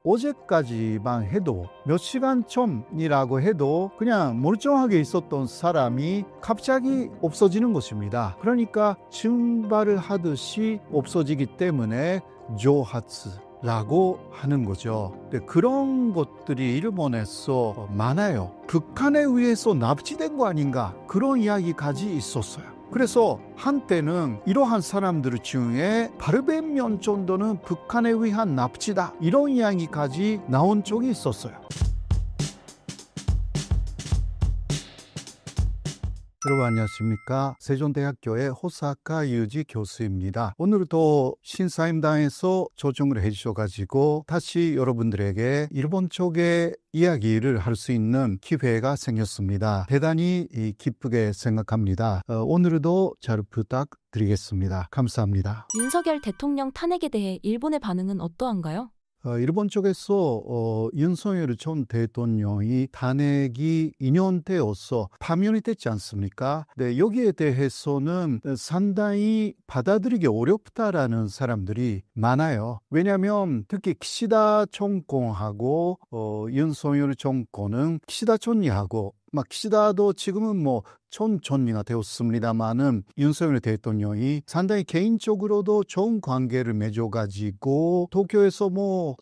어제까지만 해도 몇 시간 전이라고 해도 그냥 멀쩡하게 있었던 사람이 갑자기 없어지는 것입니다. 그러니까 증발을 하듯이 없어지기 때문에 조하츠라고 하는 거죠. 그런 것들이 일본에서 많아요. 북한에 의해서 납치된 거 아닌가, 그런 이야기까지 있었어요. 그래서 한때는 이러한 사람들 중에 800명 정도는 북한에 의한 납치다, 이런 이야기까지 나온 적이 있었어요. 여러분 안녕하십니까? 세종대학교의 호사카 유지 교수입니다. 오늘도 신사임당에서 조정을 해주셔가지고 다시 여러분들에게 일본 쪽의 이야기를 할 수 있는 기회가 생겼습니다. 대단히 기쁘게 생각합니다. 오늘도 잘 부탁드리겠습니다. 감사합니다. 윤석열 대통령 탄핵에 대해 일본의 반응은 어떠한가요? 일본 쪽에서 윤석열 전 대통령이 탄핵이 2년 되어서 파면이 됐지 않습니까? 네, 여기에 대해서는 상당히 받아들이기 어렵다라는 사람들이 많아요. 왜냐하면 특히 기시다 정권하고 윤석열 정권은 기시다 총리하고 기시다도 지금은 전 총리가 되었습니다만은 윤석열 대통령이 상당히 개인적으로도 좋은 관계를 맺어가지고 도쿄에서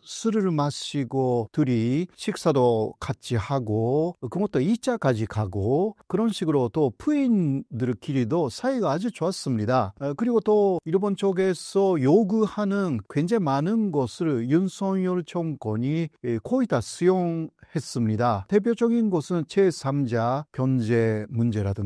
술을 마시고 둘이 식사도 같이 하고 그것도 2차까지 가고 그런 식으로 또 부인들끼리도 사이가 아주 좋았습니다. 그리고 또 일본 쪽에서 요구하는 굉장히 많은 것을 윤석열 정권이 거의 다 수용했습니다. 대표적인 것은 제3자 견제 문제라든가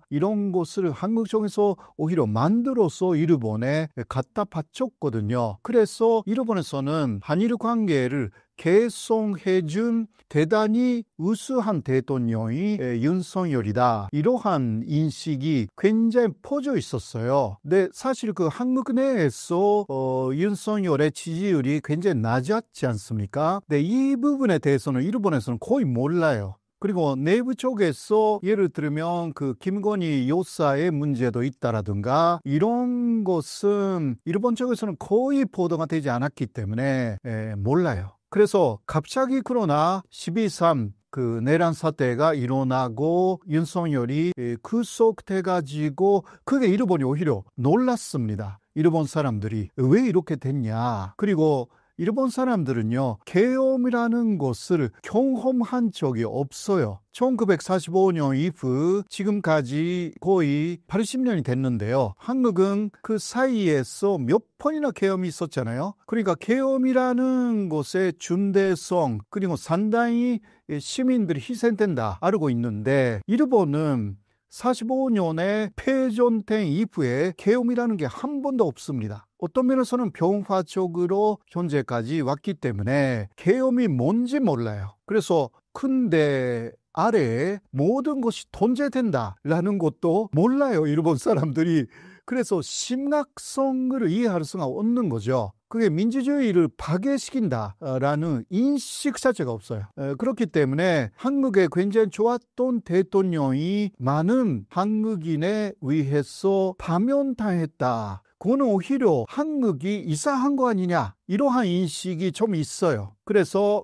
이런 것을 한국 쪽에서 오히려 만들어서 일본에 갖다 바쳤거든요. 그래서 일본에서는 한일 관계를 개선해준 대단히 우수한 대통령이 윤석열이다, 이러한 인식이 굉장히 퍼져 있었어요. 근데 사실 그 한국 내에서 윤석열의 지지율이 굉장히 낮았지 않습니까? 근데 이 부분에 대해서는 일본에서는 거의 몰라요. 그리고 내부 쪽에서 예를 들면 그 김건희 여사의 문제도 있다라든가 이런 것은 일본 쪽에서는 거의 보도가 되지 않았기 때문에 몰라요. 그래서 갑자기 그러나 12.3 그 내란 사태가 일어나고 윤석열이 구속돼가지고 그게 일본이 오히려 놀랐습니다. 일본 사람들이 왜 이렇게 됐냐. 그리고 일본 사람들은요, 계엄이라는 것을 경험한 적이 없어요. 1945년 이후 지금까지 거의 80년이 됐는데요. 한국은 그 사이에서 몇 번이나 계엄이 있었잖아요. 그러니까 계엄이라는 것의 중대성, 그리고 상당히 시민들이 희생된다 알고 있는데, 일본은 45년에 패전된 이후에 계엄이라는 게 한 번도 없습니다. 어떤 면에서는 병화적으로 현재까지 왔기 때문에 계엄이 뭔지 몰라요. 그래서 근대 아래에 모든 것이 통제된다라는 것도 몰라요, 일본 사람들이. 그래서 심각성을 이해할 수가 없는 거죠. 그게 민주주의를 파괴시킨다라는 인식 자체가 없어요. 그렇기 때문에 한국에 굉장히 좋았던 대통령이 많은 한국인에 의해서 파면당했다. 그거는 오히려 한국이 이상한 거 아니냐, 이러한 인식이 좀 있어요. 그래서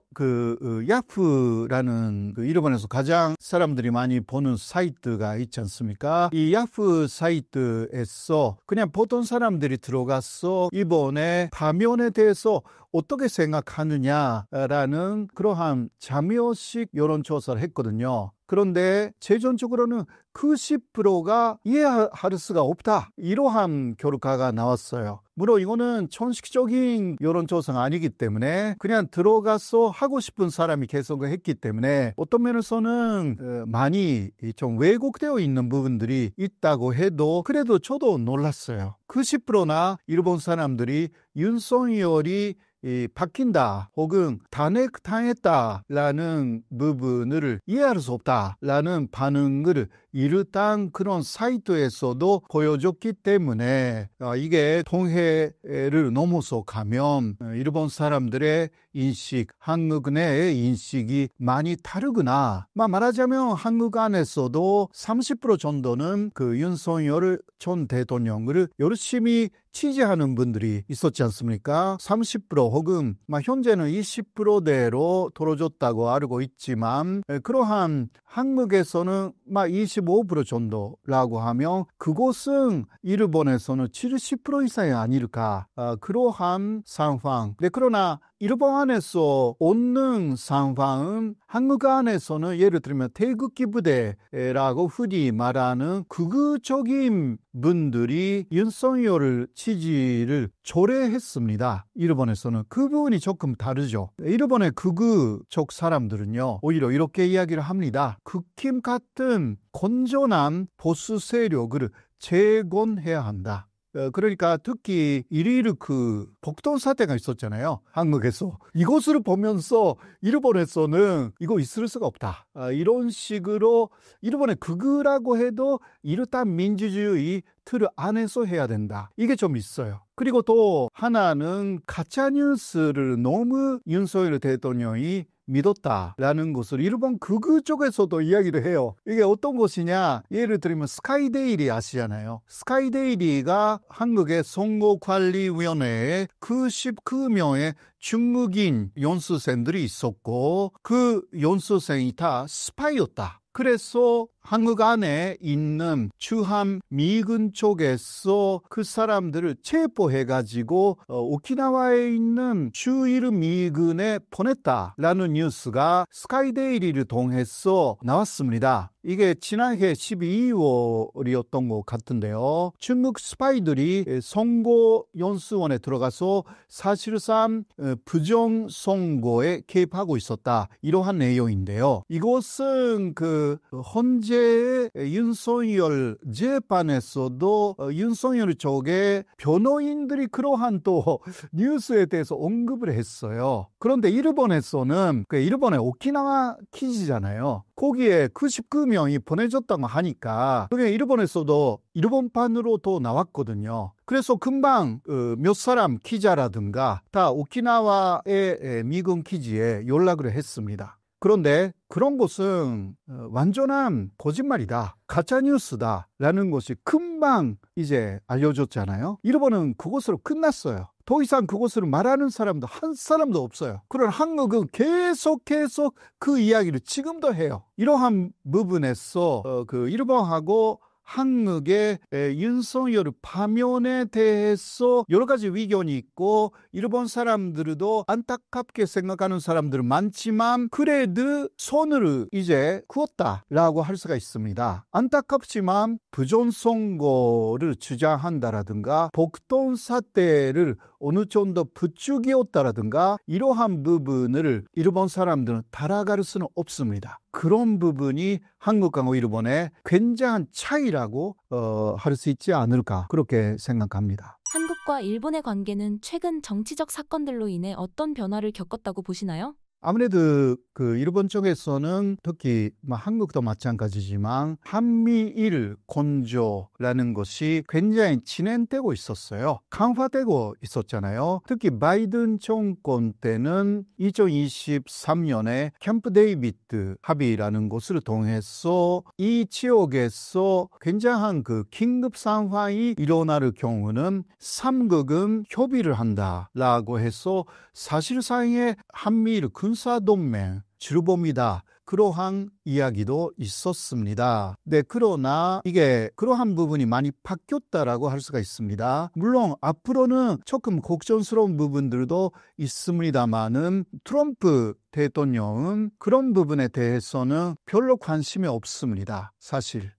야후라는 일본에서 가장 사람들이 많이 보는 사이트가 있지 않습니까? 이 야후 사이트에서 그냥 보통 사람들이 들어가서 이번에 파면에 대해서 어떻게 생각하느냐라는 그러한 자묘식 여론조사를 했거든요. 그런데 최종적으로는 90%가 이해할 수가 없다, 이러한 결과가 나왔어요. 물론 이거는 형식적인 여론조사가 아니기 때문에 그냥 들어가서 하고 싶은 사람이 개석을 했기 때문에 어떤 면에서는 많이 좀 왜곡되어 있는 부분들이 있다고 해도 그래도 저도 놀랐어요. 90%나 일본 사람들이 윤석열이 바뀐다 혹은 탄핵당했다라는 부분을 이해할 수 없다라는 반응을 일단 그런 사이트에서도 보여줬기 때문에 이게 통해를 넘어서 가면 일본 사람들의 인식, 한국 내의 인식이 많이 다르구나. 말하자면 한국 안에서도 30% 정도는 그 윤석열 전 대통령을 열심히 지지하는 분들이 있었지 않습니까? 30% 혹은 현재는 20%대로 떨어졌다고 알고 있지만 그러한 한국에서는 25% 정도라고 하면 그곳은 일본에서는 70% 이상이 아닐까 그러한 상황. 네, 그러나 일본 안에서 오는 상황은 한국 안에서는 예를 들면 태극기 부대라고 흔히 말하는 극우적인 분들이 윤석열 지지를 조례했습니다. 일본에서는 그 부분이 조금 다르죠. 일본의 극우적 사람들은요 오히려 이렇게 이야기를 합니다. 극힘 같은 건전한 보수 세력을 재건해야 한다. 그러니까 특히 1.1 그 복동 사태가 있었잖아요. 한국에서. 이것을 보면서 일본에서는 이거 있을 수가 없다. 이런 식으로 일본의 극우라고 해도 이르단 민주주의 틀 안에서 해야 된다. 이게 좀 있어요. 그리고 또 하나는 가짜뉴스를 너무 윤석열 대통령이 믿었다라는 것을 일본 극우 쪽에서도 이야기를 해요. 이게 어떤 것이냐? 예를 들면 스카이데일리 아시잖아요. 스카이데일리가 한국의 선거관리위원회에 99명의 중국인 연수생들이 있었고 그 연수생이 다 스파이였다. 그래서 한국 안에 있는 주한 미군 쪽에서 그 사람들을 체포해가지고 오키나와에 있는 주1 미군에 보냈다라는 뉴스가 스카이데일리를 통해서 나왔습니다. 이게 지난해 12월이었던 것 같은데요. 중국 스파이들이 선거연수원에 들어가서 사실상 부정선거에 개입하고 있었다. 이러한 내용인데요. 이것은 현재의 윤석열 재판에서도 윤석열 쪽에 변호인들이 그러한 또 뉴스에 대해서 언급을 했어요. 그런데 일본에서는 일본의 오키나와 기지잖아요. 거기에 99명이 보내졌다고 하니까 그게 일본에서도 일본판으로 또 나왔거든요. 그래서 금방 몇 사람 기자라든가 다 오키나와의 미군 기지에 연락을 했습니다. 그런데 그런 것은 완전한 거짓말이다. 가짜뉴스다. 라는 것이 금방 이제 알려졌잖아요. 일본은 그것으로 끝났어요. 더 이상 그것을 말하는 사람도 한 사람도 없어요. 그런 한국은 계속 그 이야기를 지금도 해요. 이러한 부분에서 일본하고 한국의 윤석열 파면에 대해서 여러 가지 의견이 있고 일본 사람들도 안타깝게 생각하는 사람들은 많지만 그래도 손을 이제 그었다라고 할 수가 있습니다. 안타깝지만 부정선거를 주장한다라든가 복동 사태를 어느 정도 부추기었다라든가 이러한 부분을 일본 사람들은 따라갈 수는 없습니다. 그런 부분이 한국하고 일본의 굉장한 차이라고 할 수 있지 않을까 그렇게 생각합니다. 한국과 일본의 관계는 최근 정치적 사건들로 인해 어떤 변화를 겪었다고 보시나요? 아무래도 일본 쪽에서는 특히 한국도 마찬가지지만 한미일 건조라는 것이 굉장히 진행되고 있었어요. 강화되고 있었잖아요. 특히 바이든 정권 때는 2023년에 캠프 데이비드 합의라는 것을 통해서 이 지역에서 굉장한 긴급 상황이 일어날 경우는 3국은 협의를 한다라고 해서 사실상의 한미일 군사동맹 주범이다. 그러한 이야기도 있었습니다. 네, 그러나 이게 그러한 부분이 많이 바뀌었다라고 할 수가 있습니다. 물론 앞으로는 조금 걱정스러운 부분들도 있습니다만은 트럼프 대통령은 그런 부분에 대해서는 별로 관심이 없습니다. 사실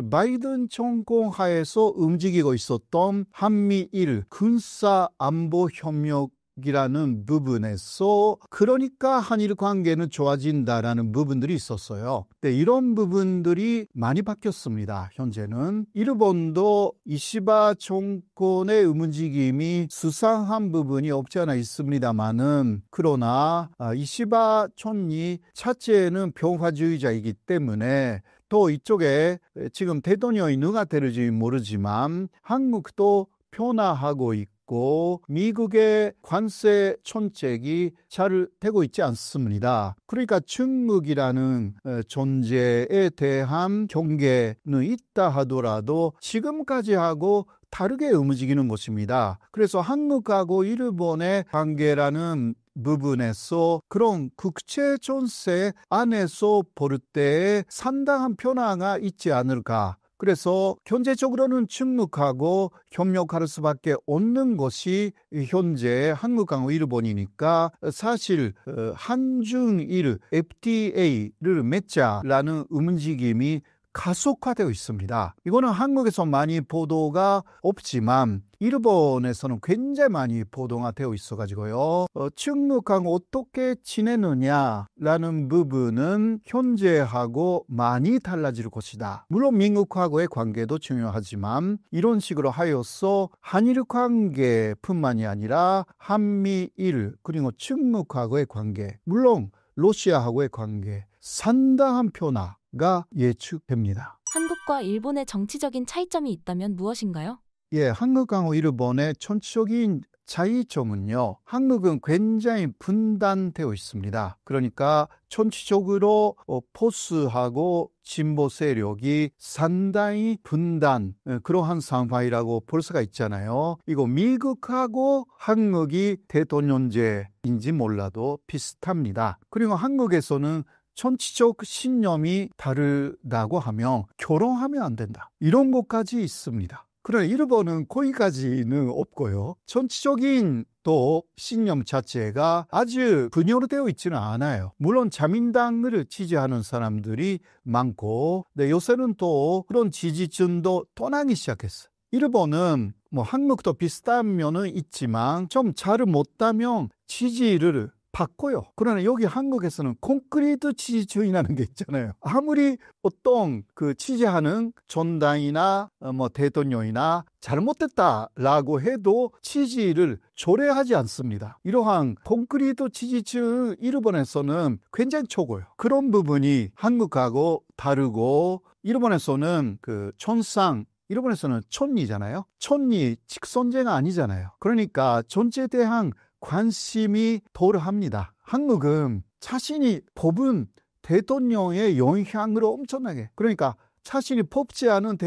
바이든 정권 하에서 움직이고 있었던 한미일 군사안보협력 이라는 부분에서 그러니까 한일 관계는 좋아진다라는 부분들이 있었어요. 네, 이런 부분들이 많이 바뀌었습니다. 현재는 일본도 이시바 정권의 움직임이 수상한 부분이 없지 않아 있습니다만은 그러나 이시바 총리 자체는 평화주의자이기 때문에 또 이쪽에 지금 대통령이 누가 될지 모르지만 한국도 변화하고 있고 미국의 관세 정책이 잘 되고 있지 않습니다. 그러니까 중국이라는 존재에 대한 경계는 있다 하더라도 지금까지 하고 다르게 움직이는 것입니다. 그래서 한국하고 일본의 관계라는 부분에서 그런 국제 전세 안에서 볼 때에 상당한 변화가 있지 않을까. 그래서 경제적으로는 침묵하고 협력할 수밖에 없는 것이 현재 한국하고 일본이니까 사실 한중일 FTA를 맺자라는 움직임이 가속화되어 있습니다. 이거는 한국에서 많이 보도가 없지만 일본에서는 굉장히 많이 보도가 되어 있어가지고요. 중국하고 어떻게 지내느냐라는 부분은 현재하고 많이 달라질 것이다. 물론 미국하고의 관계도 중요하지만 이런 식으로 하여서 한일 관계뿐만이 아니라 한미일 그리고 중국하고의 관계, 물론 러시아하고의 관계 상당한 변화가 예측됩니다. 한국과 일본의 정치적인 차이점이 있다면 무엇인가요? 예, 한국하고 일본의 전체적인 차이점은요. 한국은 굉장히 분단되어 있습니다. 그러니까 전체적으로 보수하고 진보 세력이 상당히 분단, 그러한 상황이라고 볼 수가 있잖아요. 이거 미국하고 한국이 대통령제인지 몰라도 비슷합니다. 그리고 한국에서는 정치적 신념이 다르다고 하면 결혼하면 안 된다. 이런 것까지 있습니다. 그러나 일본은 거기까지는 없고요. 정치적인 또 신념 자체가 아주 분열되어 있지는 않아요. 물론 자민당을 지지하는 사람들이 많고, 요새는 또 그런 지지층도 떠나기 시작했어요. 일본은 뭐 한국도 비슷한 면은 있지만 좀 잘 못하면 지지를 바꿔요. 그러나 여기 한국에서는 콘크리트 지지층이라는 게 있잖아요. 아무리 어떤 그 지지하는 정당이나 뭐 대통령이나 잘못됐다라고 해도 지지를 조례하지 않습니다. 이러한 콘크리트 지지층 일본에서는 굉장히 적어요. 그런 부분이 한국하고 다르고 일본에서는 그 천상 일본에서는 천리잖아요. 천리 직선제가 아니잖아요. 그러니까 전체에 대한 관심이 덜합니다. 한국은 자신이 뽑은 대통령의 영향으로 엄청나게, 그러니까 자신이 뽑지 않은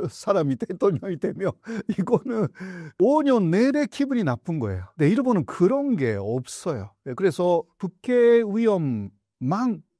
사람이 대통령이 되면 이거는 5년 내내 기분이 나쁜 거예요. 근데 일본은 그런 게 없어요. 그래서 국회의원만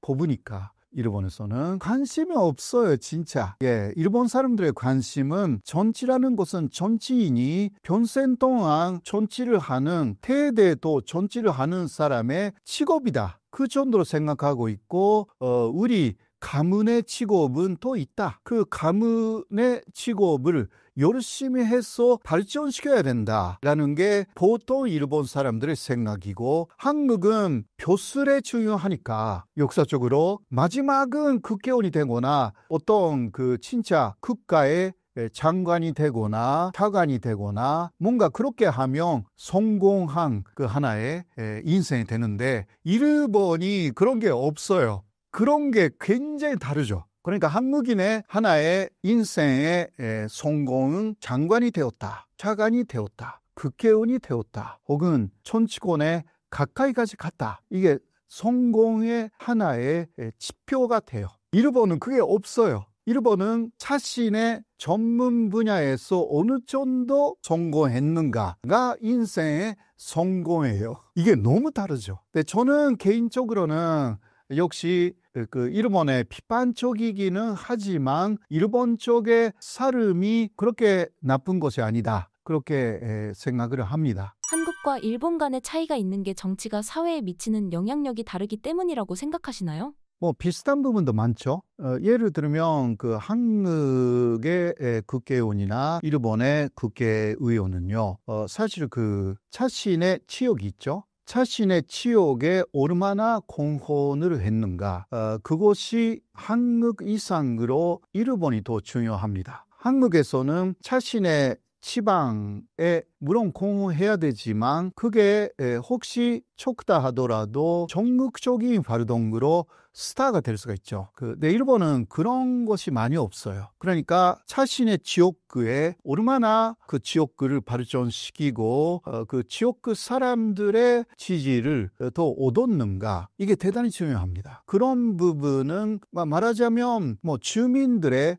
뽑으니까 일본에서는 관심이 없어요, 진짜. 예, 일본 사람들의 관심은 정치라는 것은 정치인이 평생 동안 정치를 하는 대대도 정치를 하는 사람의 직업이다. 그 정도로 생각하고 있고, 우리 가문의 직업은 또 있다. 그 가문의 직업을 열심히 해서 발전시켜야 된다라는 게 보통 일본 사람들의 생각이고, 한국은 벼슬에 중요하니까 역사적으로 마지막은 국회의원이 되거나 어떤 그 진짜 국가의 장관이 되거나 차관이 되거나 뭔가 그렇게 하면 성공한 그 하나의 인생이 되는데, 일본이 그런 게 없어요. 그런 게 굉장히 다르죠. 그러니까 한국인의 하나의 인생의 성공은 장관이 되었다, 차관이 되었다, 국회의원이 되었다, 혹은 정치권에 가까이까지 갔다. 이게 성공의 하나의 지표가 돼요. 일본은 그게 없어요. 일본은 자신의 전문 분야에서 어느 정도 성공했는가가 인생의 성공이에요. 이게 너무 다르죠. 근데 저는 개인적으로는 역시 그 일본의 비판적이기는 하지만 일본 쪽의 사람이 그렇게 나쁜 것이 아니다. 그렇게 생각을 합니다. 한국과 일본 간의 차이가 있는 게 정치가 사회에 미치는 영향력이 다르기 때문이라고 생각하시나요? 뭐 비슷한 부분도 많죠. 예를 들면 그 한국의 국회의원이나 일본의 국회의원은요, 사실 그 자신의 지역이 있죠. 자신의 지역에 얼마나 공헌을 했는가, 그것이 한국 이상으로 일본이 더 중요합니다. 한국에서는 자신의 지방에 물론 공헌해야 되지만 그게 혹시 촉다 하더라도 전국적인 활동으로 스타가 될 수가 있죠. 근데 일본은 그런 것이 많이 없어요. 그러니까 자신의 지역구에 얼마나 그 지역구를 발전시키고 그 지역구 사람들의 지지를 더 얻었는가, 이게 대단히 중요합니다. 그런 부분은 말하자면 주민들의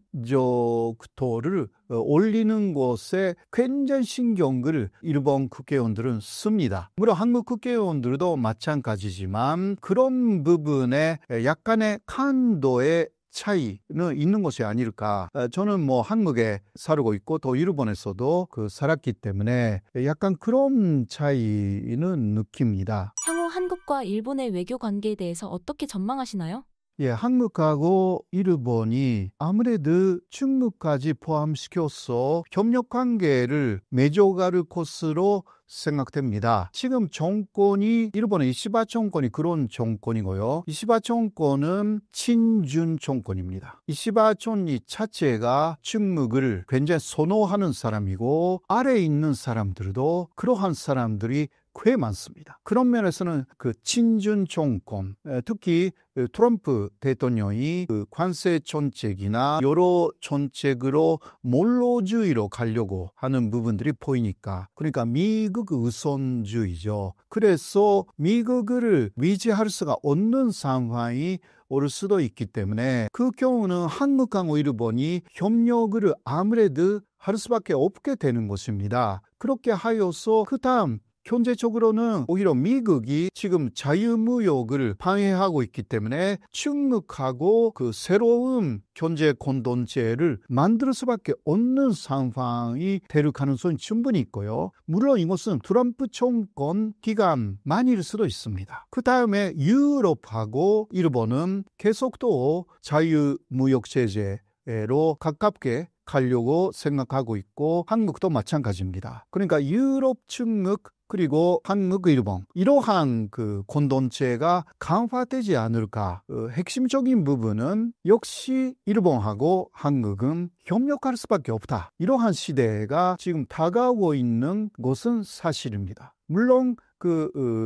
만족도를 올리는 것에 굉장히 신경을 일본 국회의원들은 씁니다. 물론 한국 국회의원들도 마찬가지지만 그런 부분에 약간의 강도의 차이는 있는 것이 아닐까. 저는 한국에 살고 있고 또 일본에서도 살았기 때문에 약간 그런 차이는 느낍니다. 향후 한국과 일본의 외교 관계에 대해서 어떻게 전망하시나요? 예, 한국하고 일본이 아무래도 중국까지 포함시켜서 협력 관계를 맺어갈 것으로 생각됩니다. 지금 정권이 일본의 이시바 정권이 그런 정권이고요. 이시바 정권은 친중 정권입니다. 이시바 총리 자체가 중국을 굉장히 선호하는 사람이고 아래에 있는 사람들도 그러한 사람들이 꽤 많습니다. 그런 면에서는 친중 정권, 특히 트럼프 대통령이 관세 정책이나 여러 정책으로 몰로주의로 가려고 하는 부분들이 보이니까, 그러니까 미국 우선주의죠. 그래서 미국을 위지할 수가 없는 상황이 올 수도 있기 때문에 그 경우는 한국하고 일본이 협력을 아무래도 할 수밖에 없게 되는 것입니다. 그렇게 하여서 그 다음 경제적으로는 오히려 미국이 지금 자유무역을 방해하고 있기 때문에 중국하고 새로운 경제 공동체를 만들 수밖에 없는 상황이 될 가능성이 충분히 있고요. 물론 이것은 트럼프 정권 기간 만일 수도 있습니다. 그 다음에 유럽하고 일본은 계속 또 자유무역 체제로 가깝게 가려고 생각하고 있고 한국도 마찬가지입니다. 그러니까 유럽, 중국, 그리고 한국, 일본 이러한 공동체가 강화되지 않을까. 핵심적인 부분은 역시 일본하고 한국은 협력할 수밖에 없다. 이러한 시대가 지금 다가오고 있는 것은 사실입니다. 물론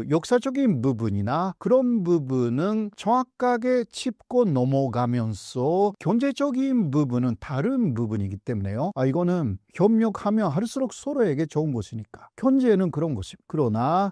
역사적인 부분이나 그런 부분은 정확하게 짚고 넘어가면서 경제적인 부분은 다른 부분이기 때문에요. 이거는 협력하면 할수록 서로에게 좋은 것이니까. 경제는 그런 것입니다. 그러나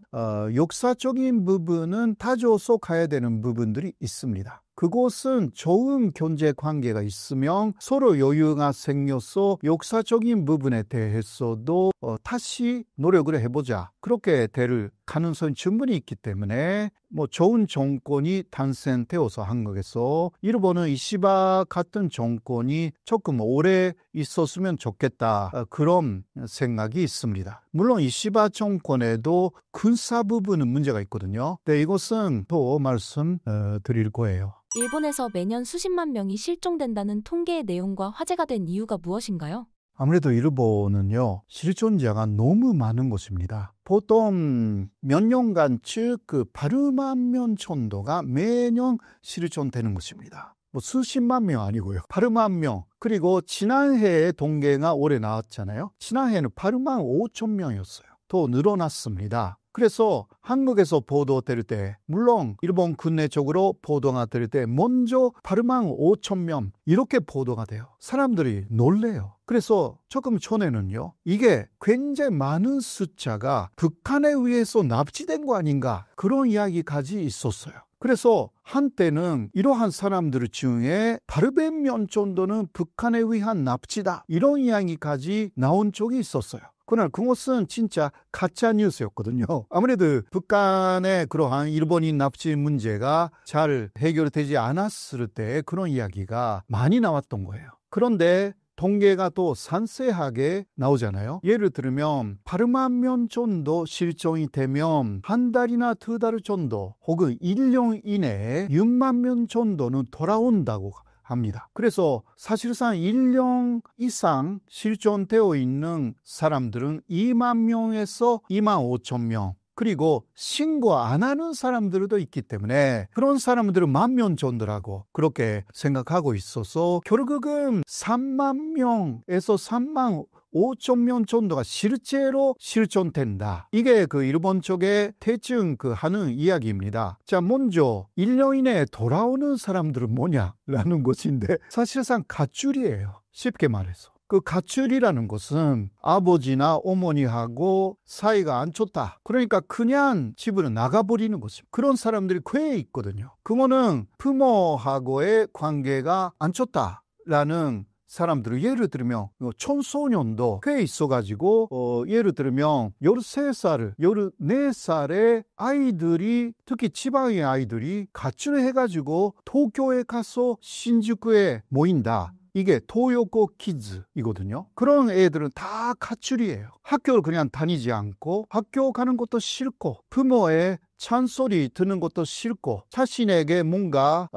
역사적인 부분은 다져서 가야 되는 부분들이 있습니다. 그곳은 좋은 경제 관계가 있으면 서로 여유가 생겨서 역사적인 부분에 대해서도 다시 노력을 해보자. 그렇게 될 가능성이 충분히 있기 때문에 좋은 정권이 탄생되어서 한국에서 일본은 이시바 같은 정권이 조금 오래 있었으면 좋겠다. 그런 생각이 있습니다. 물론 이시바 정권에도 군사 부분은 문제가 있거든요. 근데 이것은 또 말씀드릴 거예요. 일본에서 매년 수십만 명이 실종된다는 통계의 내용과 화제가 된 이유가 무엇인가요? 아무래도 일본은요, 실존자가 너무 많은 곳입니다. 보통 몇 년간 즉 8만 명 정도가 매년 실존되는 것입니다. 수십만 명 아니고요. 8만 명. 그리고 지난해에 통계가 올해 나왔잖아요. 지난해에는 8만 5천 명이었어요. 더 늘어났습니다. 그래서 한국에서 보도될 때, 물론 일본 국내 쪽으로 보도가 될 때 먼저 8만 5천 명 이렇게 보도가 돼요. 사람들이 놀래요. 그래서 조금 전에는요, 이게 굉장히 많은 숫자가 북한에 의해서 납치된 거 아닌가, 그런 이야기까지 있었어요. 그래서 한때는 이러한 사람들 중에 800명 정도는 북한에 의한 납치다, 이런 이야기까지 나온 적이 있었어요. 그러나 그것은 진짜 가짜 뉴스였거든요. 아무래도 북한의 그러한 일본인 납치 문제가 잘 해결되지 않았을 때 그런 이야기가 많이 나왔던 거예요. 그런데 통계가 또 상세하게 나오잖아요. 예를 들면 8만 명 정도 실종이 되면 한 달이나 두 달 정도 혹은 1년 이내에 6만 명 정도는 돌아온다고 합니다. 그래서 사실상 1년 이상 실존되어 있는 사람들은 2만 명에서 2만 5천 명, 그리고 신고 안 하는 사람들도 있기 때문에 그런 사람들은 1만 명 정도라고 그렇게 생각하고 있어서 결국은 3만 명에서 3만 5천 명 정도가 실제로 실종된다. 이게 그 일본 쪽에 대충 하는 이야기입니다. 자, 먼저 1년 이내에 돌아오는 사람들은 뭐냐라는 것인데 사실상 가출이에요. 쉽게 말해서. 그 가출이라는 것은 아버지나 어머니하고 사이가 안 좋다. 그러니까 그냥 집으로 나가버리는 것입니다. 그런 사람들이 꽤 있거든요. 그거는 부모하고의 관계가 안 좋다라는 사람들을 예를 들면 청소년도 꽤 있어가지고 예를 들면 13살, 14살의 아이들이 특히 지방의 아이들이 가출해가지고 도쿄에 가서 신주쿠에 모인다. 이게 도요코 키즈이거든요. 그런 애들은 다 가출이에요. 학교를 그냥 다니지 않고 학교 가는 것도 싫고 부모의 찬소리 듣는 것도 싫고 자신에게 뭔가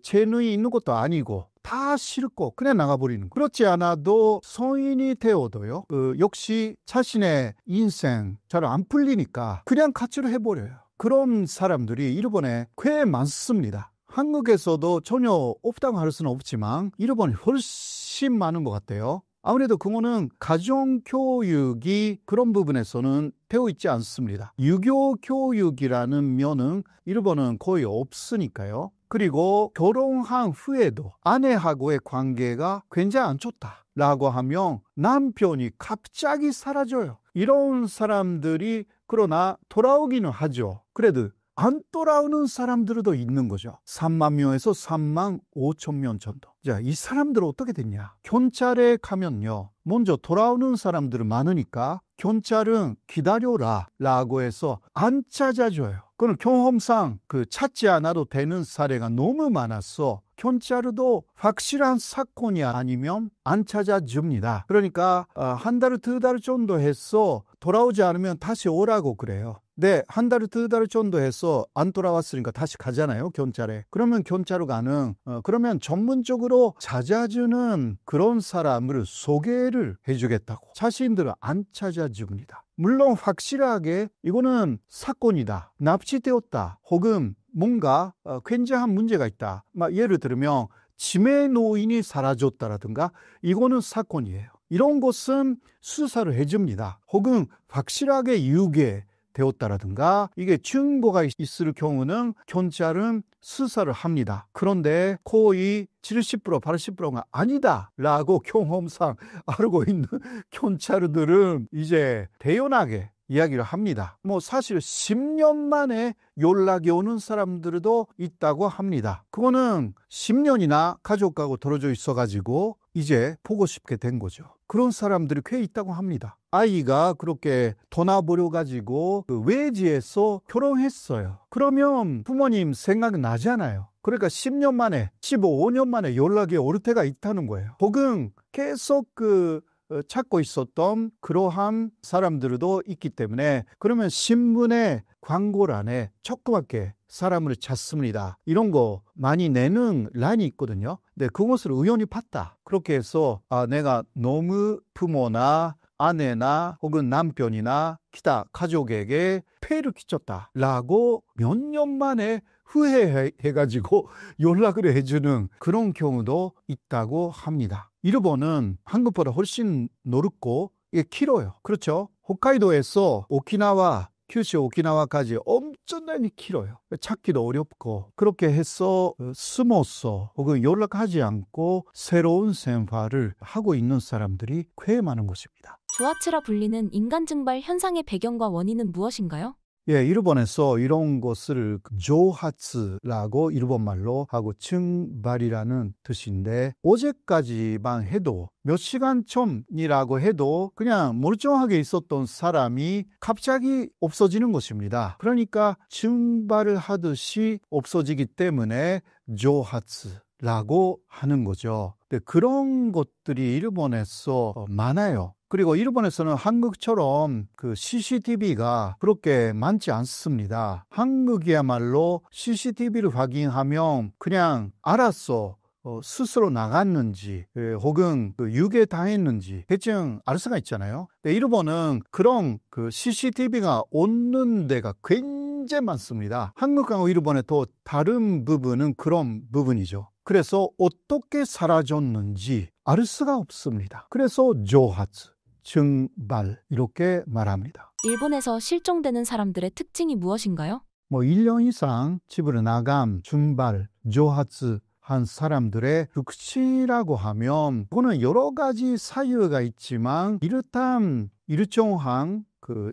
재능이 있는 것도 아니고 다 싫고 그냥 나가버리는 거예요. 그렇지 않아도 성인이 되어도요. 역시 자신의 인생 잘 안 풀리니까 그냥 가출을 해버려요. 그런 사람들이 일본에 꽤 많습니다. 한국에서도 전혀 없다고 할 수는 없지만 일본이 훨씬 많은 것 같아요. 아무래도 그거는 가정교육이 그런 부분에서는 되어 있지 않습니다. 유교교육이라는 면은 일본은 거의 없으니까요. 그리고 결혼한 후에도 아내하고의 관계가 굉장히 안 좋다라고 하면 남편이 갑자기 사라져요. 이런 사람들이 그러나 돌아오기는 하죠. 그래도 안 돌아오는 사람들도 있는 거죠. 3만 명에서 3만 5천 명 정도. 자, 이 사람들은 어떻게 됐냐? 경찰에 가면요. 먼저 돌아오는 사람들은 많으니까 경찰은 기다려라 라고 해서 안 찾아줘요. 그건 경험상 찾지 않아도 되는 사례가 너무 많아서 경찰도 확실한 사건이 아니면 안 찾아줍니다. 그러니까 한 달, 두 달 정도 해서 돌아오지 않으면 다시 오라고 그래요. 네, 한 달, 두 달 정도 해서 안 돌아왔으니까 다시 가잖아요, 경찰에. 그러면 경찰로 가는, 그러면 전문적으로 찾아주는 그런 사람을 소개를 해주겠다고. 자신들은 안 찾아줍니다. 물론 확실하게 이거는 사건이다, 납치되었다, 혹은 뭔가 굉장한 문제가 있다. 예를 들면 치매 노인이 사라졌다라든가 이거는 사건이에요. 이런 것은 수사를 해줍니다. 혹은 확실하게 유괴되었다라든가 이게 증거가 있을 경우는 경찰은 수사를 합니다. 그런데 거의 70%, 80%가 아니다라고 경험상 알고 있는 경찰들은 이제 대연하게 이야기를 합니다. 사실 10년 만에 연락이 오는 사람들도 있다고 합니다. 그거는 10년이나 가족하고 떨어져 있어가지고 이제 보고 싶게 된 거죠. 그런 사람들이 꽤 있다고 합니다. 아이가 그렇게 떠나버려가지고 외지에서 결혼했어요. 그러면 부모님 생각 나잖아요. 그러니까 10년 만에, 15년 만에 연락이 올 때가 있다는 거예요. 혹은 계속 찾고 있었던 그러한 사람들도 있기 때문에 그러면 신문의 광고란에 조그맣게 사람을 찾습니다. 이런 거 많이 내는 란이 있거든요. 근데 그것을 우연히 봤다. 그렇게 해서 내가 너무 부모나 아내나 혹은 남편이나 기타 가족에게 폐해를 끼쳤다라고 몇 년 만에 후회해가지고 연락을 해주는 그런 경우도 있다고 합니다. 일본은 한국보다 훨씬 넓고 이게 길어요. 그렇죠? 홋카이도에서 오키나와, 큐슈 오키나와까지 엄청나게 길어요. 찾기도 어렵고 그렇게 해서 숨어서 혹은 연락하지 않고 새로운 생활을 하고 있는 사람들이 꽤 많은 것입니다. 조아츠라 불리는 인간 증발 현상의 배경과 원인은 무엇인가요? 예, 일본에서 이런 것을 조하츠라고 일본말로 하고 증발이라는 뜻인데 어제까지만 해도 몇 시간 전이라고 해도 그냥 멀쩡하게 있었던 사람이 갑자기 없어지는 것입니다. 그러니까 증발을 하듯이 없어지기 때문에 조하츠라고 하는 거죠. 근데 그런 것들이 일본에서 많아요. 그리고 일본에서는 한국처럼 CCTV가 그렇게 많지 않습니다. 한국이야말로 CCTV를 확인하면 그냥 알아서 스스로 나갔는지 혹은 유괴당했는지 대충 알 수가 있잖아요. 근데 일본은 그런 CCTV가 없는 데가 굉장히 많습니다. 한국하고 일본의 또 다른 부분은 그런 부분이죠. 그래서 어떻게 사라졌는지 알 수가 없습니다. 그래서 조하츠, 증발 이렇게 말합니다. 일본에서 실종되는 사람들의 특징이 무엇인가요? 1년 이상 집을 나감, 증발, 조하츠 한 사람들의 특징이라고 하면 그거는 여러 가지 사유가 있지만 일정한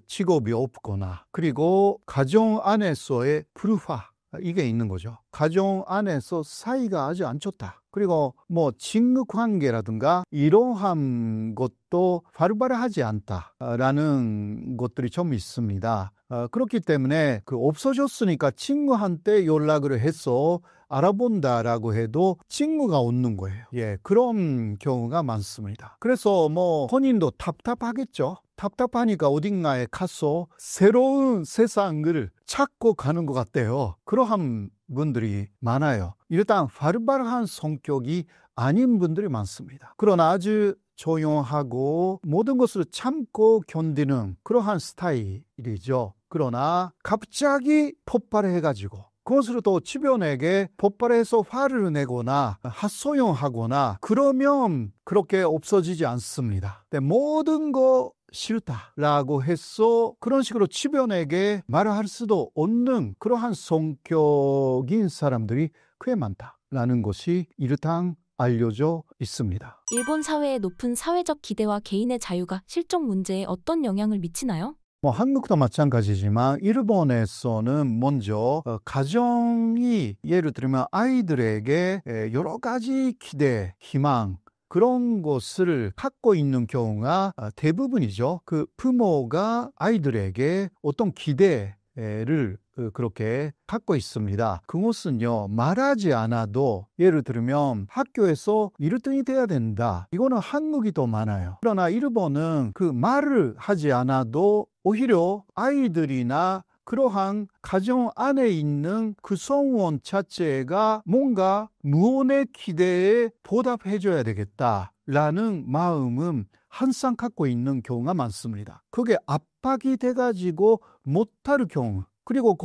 직업이 없거나 그리고 가정 안에서의 불화 이게 있는 거죠. 가정 안에서 사이가 아주 안 좋다. 그리고 친구 관계라든가 이러한 것도 활발하지 않다라는 것들이 좀 있습니다. 그렇기 때문에 없어졌으니까 친구한테 연락을 해서 알아본다라고 해도 친구가 없는 거예요. 예, 그런 경우가 많습니다. 그래서 본인도 답답하겠죠. 답답하니까 어딘가에 가서 새로운 세상을 찾고 가는 것 같아요. 그러한 분들이 많아요. 일단 활발한 성격이 아닌 분들이 많습니다. 그러나 아주 조용하고 모든 것을 참고 견디는 그러한 스타일이죠. 그러나 갑자기 폭발해가지고 그것으로 또 주변에게 폭발해서 화를 내거나 핫소용하거나 그러면 그렇게 없어지지 않습니다. 근데 모든 거 싫다라고 해서 그런 식으로 주변에게 말을 할 수도 없는 그러한 성격인 사람들이 꽤 많다라는 것이 일단 알려져 있습니다. 일본 사회의 높은 사회적 기대와 개인의 자유가 실종 문제에 어떤 영향을 미치나요? 한국도 마찬가지지만 일본에서는 먼저 가정이 예를 들면 아이들에게 여러 가지 기대, 희망 그런 것을 갖고 있는 경우가 대부분이죠. 그 부모가 아이들에게 어떤 기대를 그렇게 갖고 있습니다. 그것은요, 말하지 않아도 예를 들면 학교에서 1등이 돼야 된다. 이거는 한국이 더 많아요. 그러나 일본은 그 말을 하지 않아도 오히려 아이들이나 그러한 가정 안에 있는 그 성원 자체가 뭔가 무언의 기대에 보답해줘야 되겠다라는 마음은 항상 갖고 있는 경우가 많습니다. 그게 압박이 돼가지고 못할 경우 그리고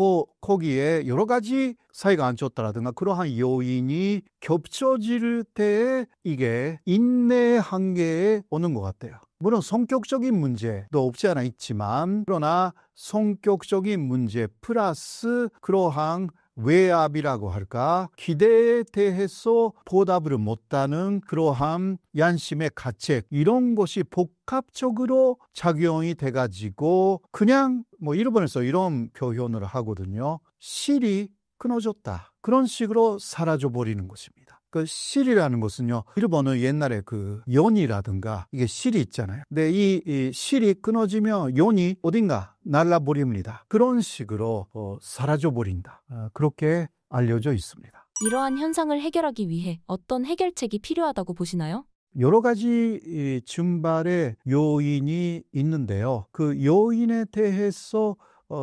거기에 여러 가지 사이가 안 좋다라든가 그러한 요인이 겹쳐질 때에 이게 인내 한계에 오는 것 같아요. 물론 성격적인 문제도 없지 않아 있지만 그러나 성격적인 문제 플러스 그러한 외압이라고 할까 기대에 대해서 보답을 못하는 그러한 양심의 가책 이런 것이 복합적으로 작용이 돼가지고 그냥 일본에서 이런 표현을 하거든요. 실이 끊어졌다. 그런 식으로 사라져 버리는 것입니다. 그 실이라는 것은요, 일본은 옛날에 그 연이라든가 이게 실이 있잖아요. 근데 이 실이 끊어지면 연이 어딘가 날라버립니다. 그런 식으로 사라져 버린다. 그렇게 알려져 있습니다. 이러한 현상을 해결하기 위해 어떤 해결책이 필요하다고 보시나요? 여러 가지 증발의 요인이 있는데요. 그 요인에 대해서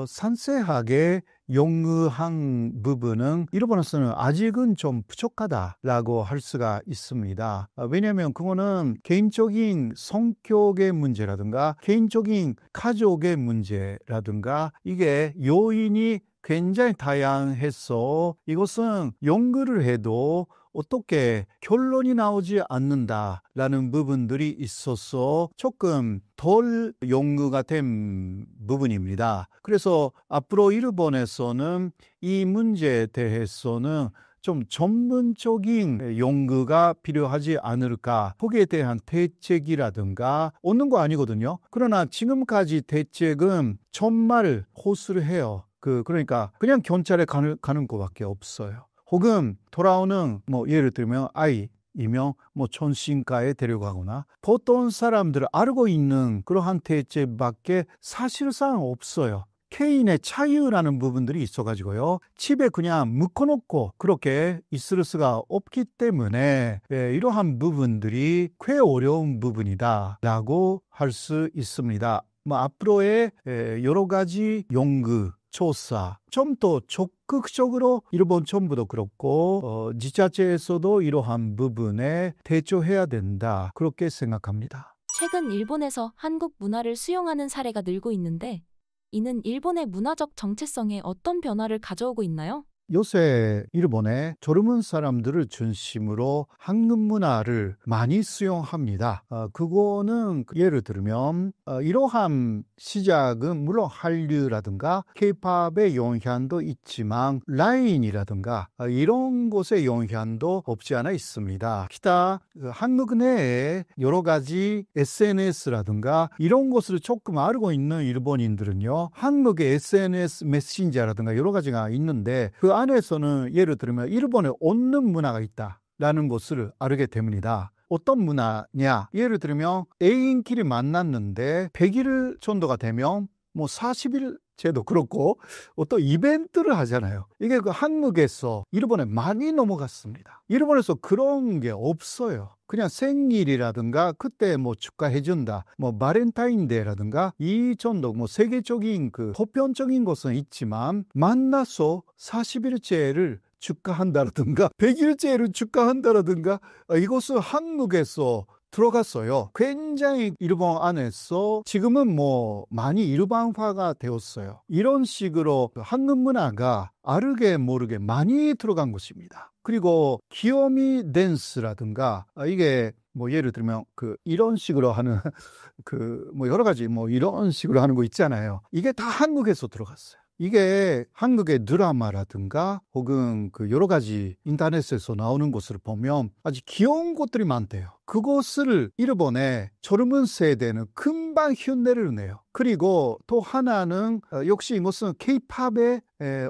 상세하게 연구한 부분은 일본에서는 아직은 좀 부족하다라고 할 수가 있습니다. 왜냐하면 그거는 개인적인 성격의 문제라든가 개인적인 가족의 문제라든가 이게 요인이 굉장히 다양해서 이것은 연구를 해도 어떻게 결론이 나오지 않는다라는 부분들이 있어서 조금 덜 연구가 된 부분입니다. 그래서 앞으로 일본에서는 이 문제에 대해서는 좀 전문적인 연구가 필요하지 않을까. 거기에 대한 대책이라든가 없는 거 아니거든요. 그러나 지금까지 대책은 정말 호소를 해요. 그러니까 그냥 경찰에 가는 것밖에 없어요. 혹은 돌아오는 예를 들면 아이이면 정신과에 데려가거나 보통 사람들 알고 있는 그러한 대책밖에 사실상 없어요. 개인의 자유라는 부분들이 있어가지고요. 집에 그냥 묶어놓고 그렇게 있을 수가 없기 때문에 이러한 부분들이 꽤 어려운 부분이다라고 할 수 있습니다. 앞으로의 여러 가지 연구 조사, 좀 더 적극적으로 일본 정부도 그렇고 지자체에서도 이러한 부분에 대처해야 된다. 그렇게 생각합니다. 최근 일본에서 한국 문화를 수용하는 사례가 늘고 있는데 이는 일본의 문화적 정체성에 어떤 변화를 가져오고 있나요? 요새 일본의 젊은 사람들을 중심으로 한국 문화를 많이 수용합니다. 그거는 예를 들면 이러한 시작은 물론 한류라든가 K-팝의 영향도 있지만 라인이라든가 이런 곳의 영향도 없지 않아 있습니다. 기타 한국 내에 여러 가지 SNS라든가 이런 것을 조금 알고 있는 일본인들은요, 한국의 SNS 메신저라든가 여러 가지가 있는데 그 안에서는 예를 들면 일본에 얻는 문화가 있다라는 것을 알게 됩니다. 어떤 문화냐? 예를 들면 애인끼리 만났는데 100일 정도가 되면 40일째도 그렇고 어떤 이벤트를 하잖아요. 이게 그 한국에서 일본에 많이 넘어갔습니다. 일본에서 그런 게 없어요. 그냥 생일이라든가 그때 축하해준다, 바렌타인데이라든가 이 정도 세계적인 그 보편적인 것은 있지만 만나서 40일째를 축하한다라든가 100일째를 축하한다라든가 이것은 한국에서 들어갔어요. 굉장히 일본 안에서 지금은 많이 일반화가 되었어요. 이런 식으로 한국 문화가 알게 모르게 많이 들어간 것입니다. 그리고 귀요미 댄스라든가 이게 예를 들면 이런 식으로 하는 여러 가지 이런 식으로 하는 거 있잖아요. 이게 다 한국에서 들어갔어요. 이게 한국의 드라마라든가 혹은 여러 가지 인터넷에서 나오는 것을 보면 아주 귀여운 것들이 많대요. 그것을 일본의 젊은 세대는 금방 흉내를 내요. 그리고 또 하나는 역시 이것은 K-팝의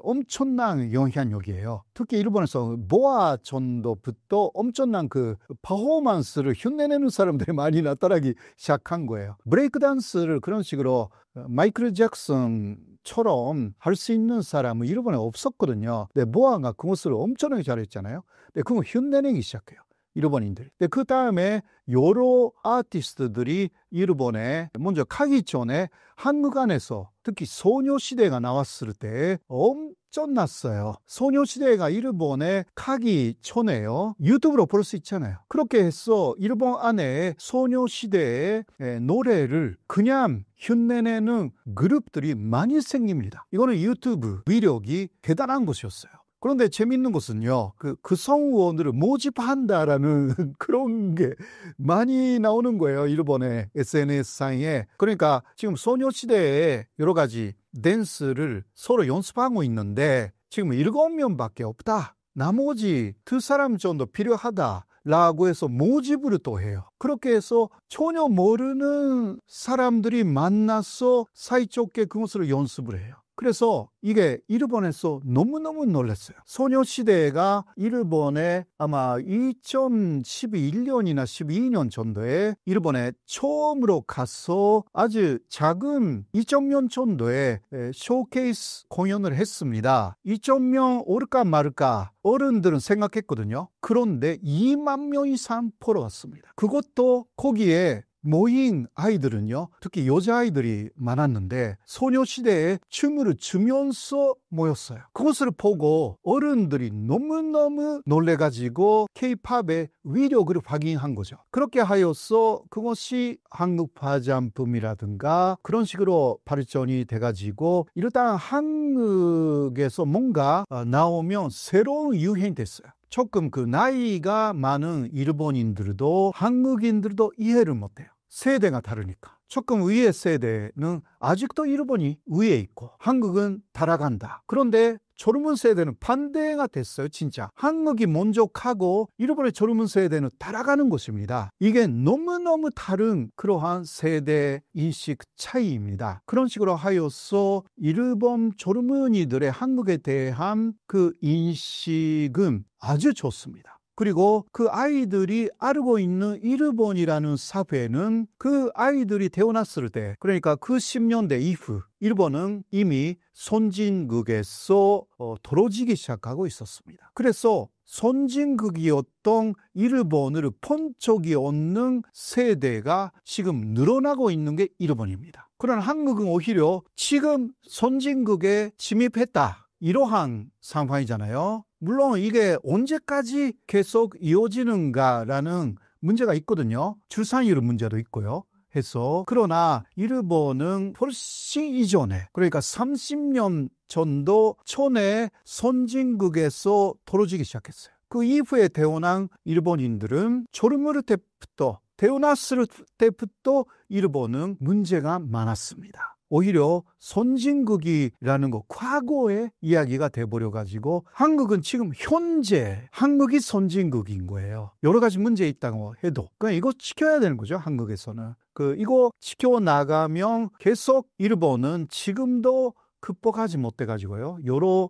엄청난 영향력이에요. 특히 일본에서 모아 정도부터 엄청난 그 퍼포먼스를 흉내내는 사람들이 많이 나타나기 시작한 거예요. 브레이크 댄스를 그런 식으로 마이클 잭슨처럼 할 수 있는 사람은 일본에 없었거든요. 근데 모아가 그것을 엄청나게 잘했잖아요. 근데 그거 흉내내기 시작해요, 일본인들이. 그 다음에 여러 아티스트들이 일본에 먼저 가기 전에 한국 안에서 특히 소녀시대가 나왔을 때 엄청났어요. 소녀시대가 일본에 가기 전에요, 유튜브로 볼 수 있잖아요. 그렇게 해서 일본 안에 소녀시대의 노래를 그냥 흉내내는 그룹들이 많이 생깁니다. 이거는 유튜브 위력이 대단한 것이었어요. 그런데 재밌는 것은요, 그 성우원들을 모집한다라는 그런 게 많이 나오는 거예요, 일본의 SNS상에. 그러니까 지금 소녀시대에 여러 가지 댄스를 서로 연습하고 있는데 지금 7명밖에 없다, 나머지 2사람 정도 필요하다 라고 해서 모집을 또 해요. 그렇게 해서 전혀 모르는 사람들이 만나서 사이좋게 그것을 연습을 해요. 그래서 이게 일본에서 너무너무 놀랐어요. 소녀시대가 일본에 아마 2011년이나 12년 정도에 일본에 처음으로 가서 아주 작은 2,000명 정도의 쇼케이스 공연을 했습니다. 2,000명 올까 말까 어른들은 생각했거든요. 그런데 2만 명 이상 보러 왔습니다. 그것도 거기에 모인 아이들은요, 특히 여자아이들이 많았는데 소녀시대에 춤을 추면서 모였어요. 그것을 보고 어른들이 너무너무 놀래가지고 K-팝의 위력을 확인한 거죠. 그렇게 하여서 그것이 한국 화장품이라든가 그런 식으로 발전이 돼가지고 일단 한국에서 뭔가 나오면 새로운 유행이 됐어요. 조금 나이가 많은 일본인들도 한국인들도 이해를 못해요. 세대가 다르니까. 조금 위의 세대는 아직도 일본이 위에 있고 한국은 따라간다. 그런데 젊은 세대는 반대가 됐어요. 진짜 한국이 먼저 가고 일본의 젊은 세대는 따라가는 것입니다. 이게 너무너무 다른 그러한 세대 인식 차이입니다. 그런 식으로 하여서 일본 젊은이들의 한국에 대한 그 인식은 아주 좋습니다. 그리고 그 아이들이 알고 있는 일본이라는 사회는 그 아이들이 태어났을 때, 그러니까 그 10년대 이후 일본은 이미 선진국에서 떨어지기 시작하고 있었습니다. 그래서 선진국이었던 일본을 본 적이 없는 세대가 지금 늘어나고 있는 게 일본입니다. 그러나 한국은 오히려 지금 선진국에 침입했다, 이러한 상황이잖아요. 물론 이게 언제까지 계속 이어지는가라는 문제가 있거든요. 출산율 문제도 있고요. 해서 그러나 일본은 훨씬 이전에, 그러니까 30년 전도 촌의 선진국에서 떨어지기 시작했어요. 그 이후에 태어난 일본인들은 조르무르 때부터 태어났을 때부터 일본은 문제가 많았습니다. 오히려 선진국이라는 거 과거의 이야기가 돼버려가지고 한국은 지금 현재 한국이 선진국인 거예요. 여러 가지 문제 있다고 해도 그냥 이거 지켜야 되는 거죠. 한국에서는 이거 지켜나가면 계속 일본은 지금도 극복하지 못해가지고요. 여러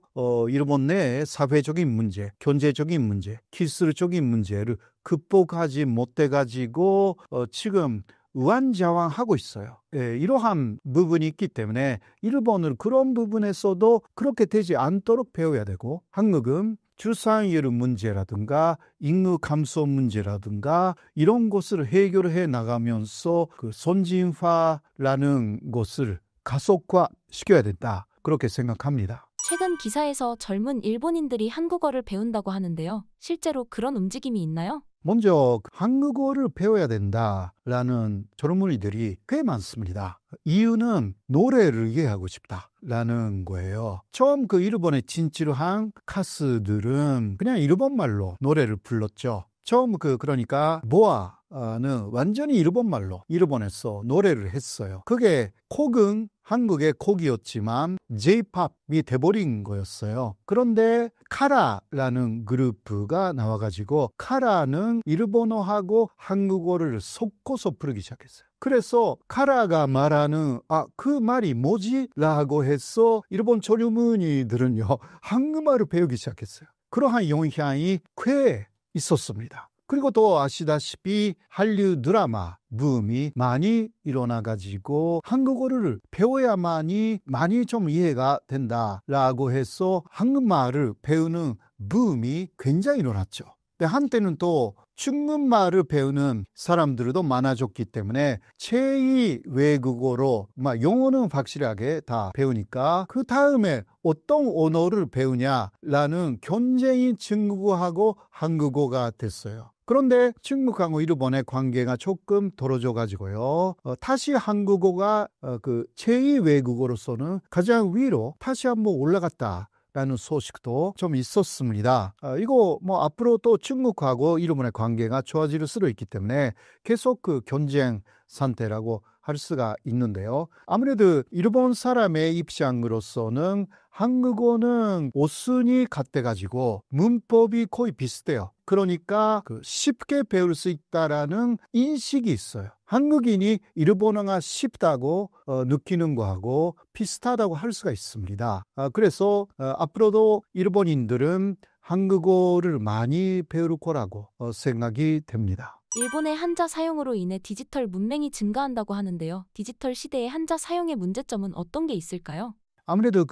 일본 내의 사회적인 문제, 경제적인 문제, 기술적인 문제를 극복하지 못해가지고 지금 우왕좌왕하고 있어요. 이러한 부분이 있기 때문에 일본은 그런 부분에서도 그렇게 되지 않도록 배워야 되고 한국은 출산율 문제라든가 인구 감소 문제라든가 이런 것을 해결해 나가면서 그 선진화라는 것을 가속화시켜야 된다. 그렇게 생각합니다. 최근 기사에서 젊은 일본인들이 한국어를 배운다고 하는데요. 실제로 그런 움직임이 있나요? 먼저 한국어를 배워야 된다라는 젊은이들이 꽤 많습니다. 이유는 노래를 이해하고 싶다라는 거예요. 처음 일본에 진출한 가수들은 그냥 일본말로 노래를 불렀죠. 처음 그러니까 보아는 완전히 일본말로 일본에서 노래를 했어요. 그게 곡은 한국의 곡이었지만 J-POP이 돼버린 거였어요. 그런데 카라라는 그룹가 나와가지고 카라는 일본어하고 한국어를 섞어서 부르기 시작했어요. 그래서 카라가 말하는 그 말이 뭐지? 라고 해서 일본 젊은이들은요 한국말을 배우기 시작했어요. 그러한 영향이 꽤 있었습니다. 그리고 또 아시다시피 한류 드라마 붐이 많이 일어나가지고 한국어를 배워야만이 많이 좀 이해가 된다라고 해서 한국말을 배우는 붐이 굉장히 일어났죠. 근데 한때는 또 중국말을 배우는 사람들도 많아졌기 때문에 제2 외국어로 영어는 확실하게 다 배우니까 그 다음에 어떤 언어를 배우냐라는 경쟁이 중국어하고 한국어가 됐어요. 그런데 중국하고 일본의 관계가 조금 떨어져 가지고요. 다시 한국어가 제2 외국어로서는 가장 위로 다시 한번 올라갔다. 라는 소식도 좀 있었습니다. 이거 앞으로 또 중국하고 일본의 관계가 좋아질 수도 있기 때문에 계속 경쟁 상태라고 할 수가 있는데요. 아무래도 일본 사람의 입장으로서는 한국어는 오순이 같아가지고 문법이 거의 비슷해요. 그러니까 쉽게 배울 수 있다라는 인식이 있어요. 한국인이 일본어가 쉽다고 느끼는 거하고 비슷하다고 할 수가 있습니다. 그래서 앞으로도 일본인들은 한국어를 많이 배울 거라고 생각이 됩니다. 일본의 한자 사용으로 인해 디지털 문맹이 증가한다고 하는데요. 디지털 시대의 한자 사용의 문제점은 어떤 게 있을까요? 아무래도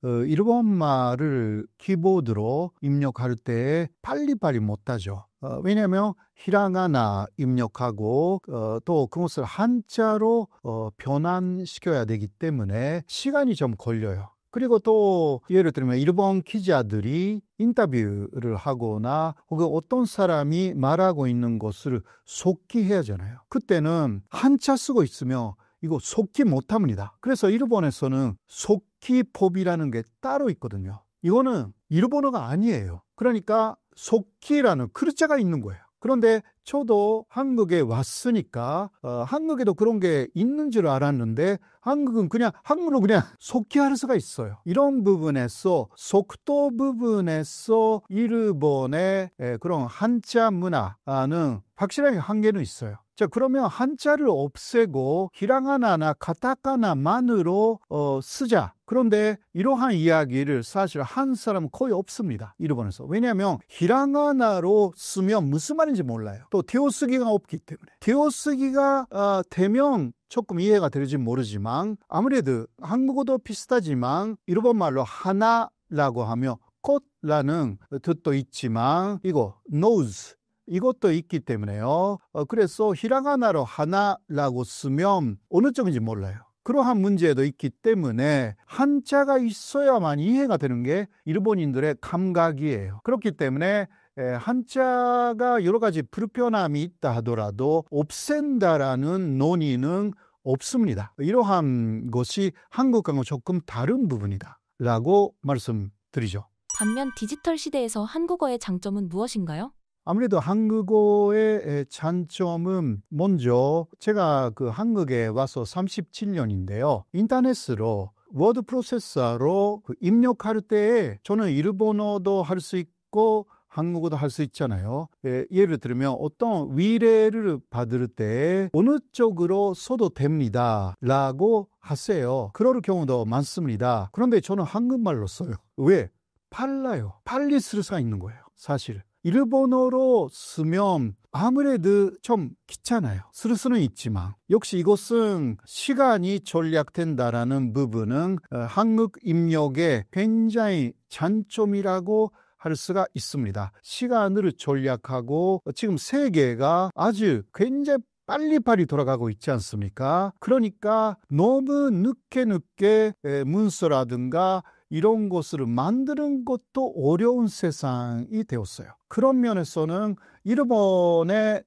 일본말을 키보드로 입력할 때 빨리빨리 못하죠. 왜냐하면 히라가나 입력하고 또 그것을 한자로 변환시켜야 되기 때문에 시간이 좀 걸려요. 그리고 또 예를 들면 일본 기자들이 인터뷰를 하거나 혹은 어떤 사람이 말하고 있는 것을 속기해야 하잖아요. 그때는 한자 쓰고 있으면 이거 속기 못합니다. 그래서 일본에서는 속기법이라는 게 따로 있거든요. 이거는 일본어가 아니에요. 그러니까 속기라는 글자가 있는 거예요. 그런데 저도 한국에 왔으니까 한국에도 그런 게 있는 줄 알았는데 한국은 그냥 한국으로 그냥 속기할 수가 있어요. 이런 부분에서 속도 부분에서 일본의 그런 한자 문화는 확실하게 한계는 있어요. 자, 그러면 한자를 없애고 히라가나나 카타카나만으로 쓰자. 그런데 이러한 이야기를 사실 한 사람은 거의 없습니다. 일본에서. 왜냐하면 히라가나로 쓰면 무슨 말인지 몰라요. 또 띄어쓰기가 없기 때문에. 띄어쓰기가 되면 조금 이해가 될지 모르지만 아무래도 한국어도 비슷하지만 일본말로 하나라고 하면 꽃라는 뜻도 있지만 이거 nose 이것도 있기 때문에요. 그래서 히라가나로 하나라고 쓰면 어느 쪽인지 몰라요. 그러한 문제도 있기 때문에 한자가 있어야만 이해가 되는 게 일본인들의 감각이에요. 그렇기 때문에 한자가 여러 가지 불편함이 있다 하더라도 없앤다라는 논의는 없습니다. 이러한 것이 한국하고 조금 다른 부분이다 라고 말씀드리죠. 반면 디지털 시대에서 한국어의 장점은 무엇인가요? 아무래도 한국어의 장점은 먼저 제가 그 한국에 와서 37년인데요. 인터넷으로 워드 프로세서로 입력할 때 저는 일본어도 할 수 있고 한국어도 할 수 있잖아요. 예를 들면 어떤 위례를 받을 때 어느 쪽으로 써도 됩니다 라고 하세요. 그럴 경우도 많습니다. 그런데 저는 한국말로 써요. 왜? 빨라요. 빨리 쓸 수가 있는 거예요. 사실 일본어로 쓰면 아무래도 좀 귀찮아요. 쓸 수는 있지만 역시 이것은 시간이 절약된다라는 부분은 한국 입력의 굉장히 장점이라고 할 수가 있습니다. 시간을 절약하고 지금 세계가 아주 굉장히 빨리빨리 돌아가고 있지 않습니까? 그러니까 너무 늦게 문서라든가 이런 것을 만드는 것도 어려운 세상이 되었어요. 그런 면에서는 일본의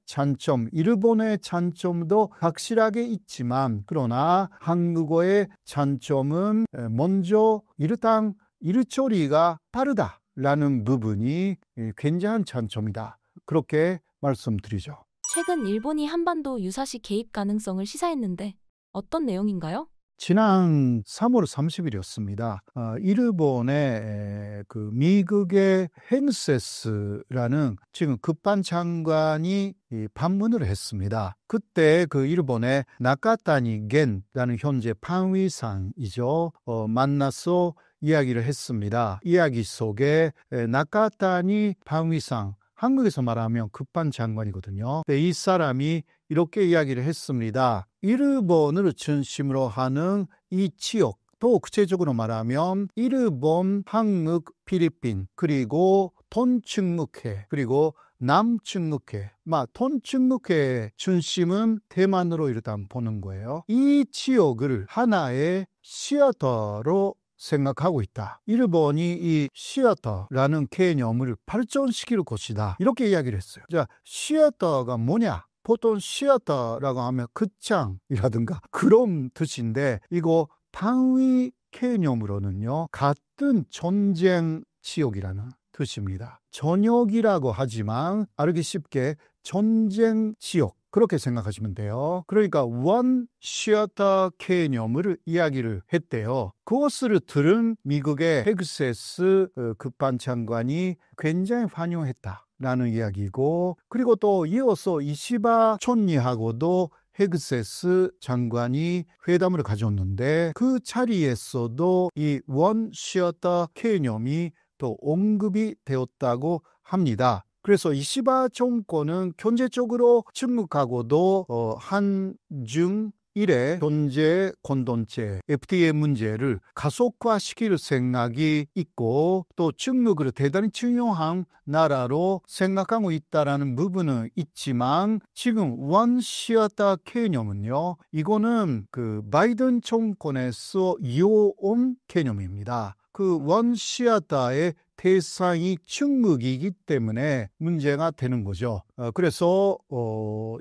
장점도 확실하게 있지만 그러나 한국어의 장점은 먼저 일단 일처리가 빠르다라는 부분이 굉장한 장점이다. 그렇게 말씀드리죠. 최근 일본이 한반도 유사시 개입 가능성을 시사했는데 어떤 내용인가요? 지난 3월 30일이었습니다. 일본의 그 미국의 헨세스라는 지금 급반장관이 방문을 했습니다. 그때 그 일본의 나카타니 겐라는 현재 방위상이죠. 만나서 이야기를 했습니다. 이야기 속에 나카타니 방위상, 한국에서 말하면 급반장관이거든요. 이 사람이 이렇게 이야기를 했습니다. 일본을 중심으로 하는 이 지역, 또 구체적으로 말하면 일본, 한국, 필리핀, 그리고 톤충묵해, 그리고 남충묵해, 톤충묵해 중심은 대만으로 일단 보는 거예요. 이 지역을 하나의 시어터로 생각하고 있다. 일본이 이 시어터라는 개념을 발전시킬 것이다. 이렇게 이야기를 했어요. 자, 시어터가 뭐냐? 보통 시어터라고 하면 극장이라든가 그런 뜻인데 이거 방위 개념으로는요. 같은 전쟁 지역이라는 뜻입니다. 전역이라고 하지만 알기 쉽게 전쟁 지역 그렇게 생각하시면 돼요. 그러니까 원 시어터 개념을 이야기를 했대요. 그것을 들은 미국의 헥세스 급반장관이 굉장히 환영했다라는 이야기고 그리고 또 이어서 이시바 촌리하고도 헥세스 장관이 회담을 가졌는데 그 자리에서도 이 원 시어터 개념이 또 언급이 되었다고 합니다. 그래서 이시바 정권은 경제적으로 중국하고도 한중 일의 경제 공동체 FTA 문제를 가속화시킬 생각이 있고 또 중국을 대단히 중요한 나라로 생각하고 있다라는 부분은 있지만 지금 원 시어터 개념은요. 이거는 그 바이든 정권에서 이어온 개념입니다. 그 원 시어터의 대상이 중국이기 때문에 문제가 되는 거죠. 그래서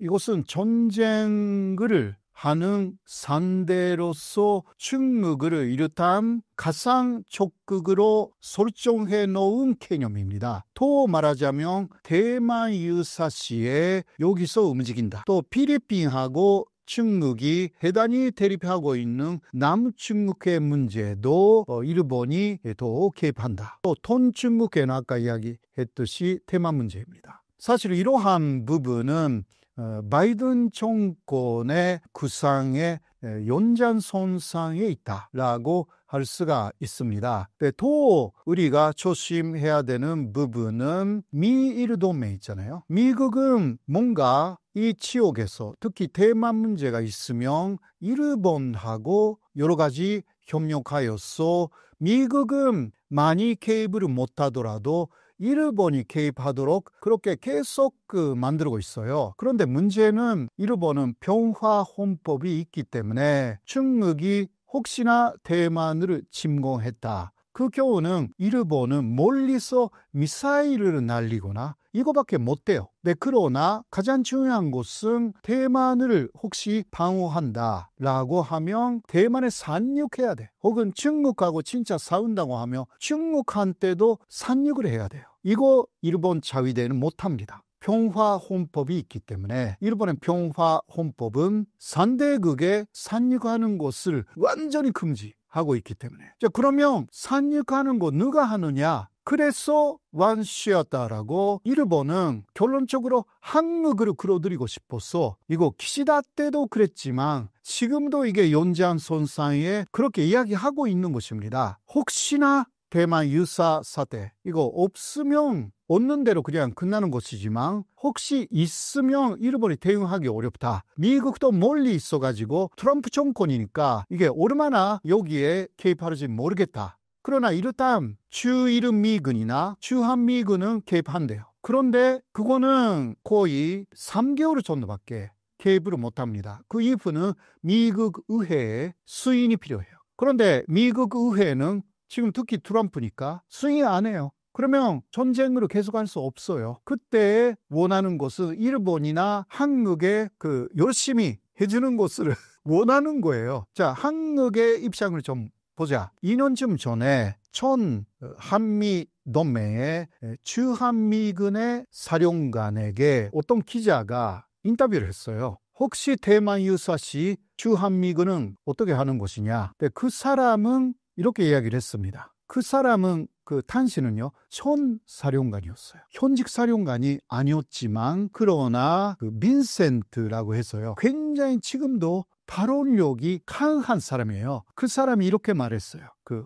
이것은 전쟁을 하는 상대로서 중국을 일단 가상 적극으로 설정해 놓은 개념입니다. 또 말하자면 대만 유사시에 여기서 움직인다. 또 필리핀하고 중국이 대단히 대립하고 있는 남중국해 문제도 일본이 더 개입한다. 또 톤중국해는 아까 이야기했듯이 대만 문제입니다. 사실 이러한 부분은 바이든 정권의 구상의 연장선상에 있다라고 할 수가 있습니다. 또 우리가 조심해야 되는 부분은 미일 동맹 있잖아요. 미국은 뭔가 이 지역에서 특히 대만 문제가 있으면 일본하고 여러 가지 협력하여서 미국은 많이 개입을 못하더라도 일본이 개입하도록 그렇게 계속 만들고 있어요. 그런데 문제는 일본은 평화 헌법이 있기 때문에 중국이 혹시나 대만을 침공했다. 그 경우는 일본은 멀리서 미사일을 날리거나 이거밖에 못 돼요. 네, 그러나 가장 중요한 것은 대만을 혹시 방어한다라고 하면 대만에 상륙해야 돼. 혹은 중국하고 진짜 싸운다고 하면 중국한테도 상륙을 해야 돼요. 이거 일본 자위대는 못합니다. 평화헌법이 있기 때문에 일본의 평화헌법은 상대국에 상륙하는 것을 완전히 금지하고 있기 때문에. 자, 그러면 상륙하는 거 누가 하느냐? 그래서 완시였다라고 일본은 결론적으로 한국으로 끌어들이고 싶어서 이거 기시다 때도 그랬지만 지금도 이게 연장선상에 그렇게 이야기하고 있는 것입니다. 혹시나 대만 유사 사태 이거 없으면 없는 대로 그냥 끝나는 것이지만 혹시 있으면 일본이 대응하기 어렵다. 미국도 멀리 있어가지고 트럼프 정권이니까 이게 얼마나 여기에 개입할지 모르겠다. 그러나 일단 주일 미군이나 주한미군은 개입한대요. 그런데 그거는 거의 3개월 정도밖에 개입을 못합니다. 그 이유는 미국 의회의 수인이 필요해요. 그런데 미국 의회는 지금 특히 트럼프니까 수인 안 해요. 그러면 전쟁으로 계속할 수 없어요. 그때 원하는 것은 일본이나 한국에 열심히 해주는 것을 원하는 거예요. 자, 한국의 입장을 좀 보자. 2년쯤 전에 한미 동맹의 주한미군의 사령관에게 어떤 기자가 인터뷰를 했어요. 혹시 대만 유사시 주한미군은 어떻게 하는 것이냐? 그 사람은 이렇게 이야기를 했습니다. 그 사람은 당시는요, 전 사령관이었어요. 현직 사령관이 아니었지만, 그러나 빈센트라고 해서요, 굉장히 지금도 발언력이 강한 사람이에요. 그 사람이 이렇게 말했어요.